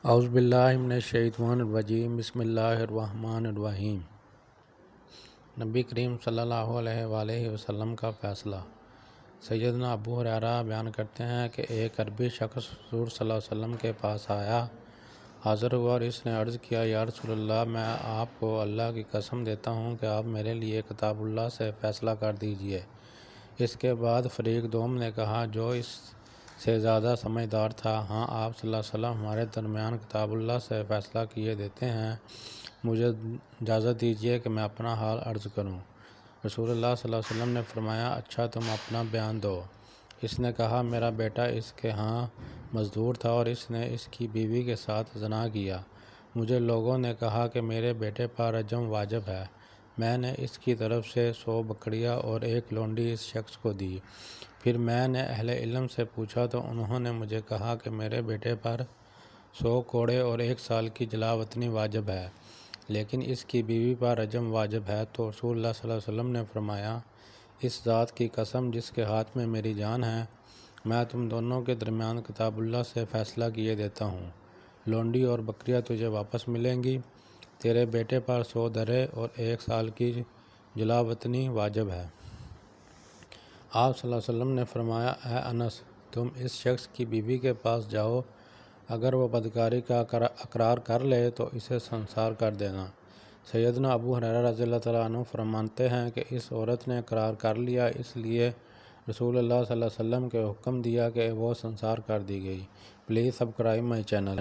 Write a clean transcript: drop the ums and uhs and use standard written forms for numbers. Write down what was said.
اعوذ باللہ من الشیطان الرجیم بسم اللہ الرحمن الرحیم۔ نبی کریم صلی اللہ علیہ وآلہ وسلم کا فیصلہ۔ سیدنا ابو ہریرہ بیان کرتے ہیں کہ ایک عربی شخص حضور صلی اللہ علیہ وسلم کے پاس آیا، حاضر ہوا اور اس نے عرض کیا، یا رسول اللہ، میں آپ کو اللہ کی قسم دیتا ہوں کہ آپ میرے لیے کتاب اللہ سے فیصلہ کر دیجئے۔ اس کے بعد فریق دوم نے کہا جو اس سے زیادہ سمجھدار تھا، ہاں آپ صلی اللہ علیہ وسلم ہمارے درمیان کتاب اللہ سے فیصلہ کیے دیتے ہیں، مجھے اجازت دیجیے کہ میں اپنا حال عرض کروں۔ رسول اللہ صلی اللہ علیہ وسلم نے فرمایا، اچھا تم اپنا بیان دو۔ اس نے کہا، میرا بیٹا اس کے ہاں مزدور تھا اور اس نے اس کی بیوی کے ساتھ زنا کیا۔ مجھے لوگوں نے کہا کہ میرے بیٹے پر رجم واجب ہے۔ میں نے اس کی طرف سے 100 بکریاں اور 1 لونڈی اس شخص کو دی۔ پھر میں نے اہل علم سے پوچھا تو انہوں نے مجھے کہا کہ میرے بیٹے پر 100 کوڑے اور 1 سال کی جلا وطنی واجب ہے، لیکن اس کی بیوی پر رجم واجب ہے۔ تو رسول اللہ صلی اللہ علیہ وسلم نے فرمایا، اس ذات کی قسم جس کے ہاتھ میں میری جان ہے، میں تم دونوں کے درمیان کتاب اللہ سے فیصلہ کیے دیتا ہوں، لونڈی اور بکریاں تجھے واپس ملیں گی، تیرے بیٹے پر 100 درے اور 1 سال کی جلا وطنی واجب ہے۔ آپ صلی اللہ علیہ وسلم نے فرمایا، اے انس، تم اس شخص کی بیوی کے پاس جاؤ، اگر وہ بدکاری کا اقرار کر لے تو اسے سنسار کر دینا۔ سیدنا ابو ہریرہ رضی اللہ تعالیٰ عنہ فرماتے ہیں کہ اس عورت نے اقرار کر لیا، اس لیے رسول اللہ صلی اللہ علیہ وسلم کے حکم دیا کہ وہ سنسار کر دی گئی۔ Please subscribe my channel.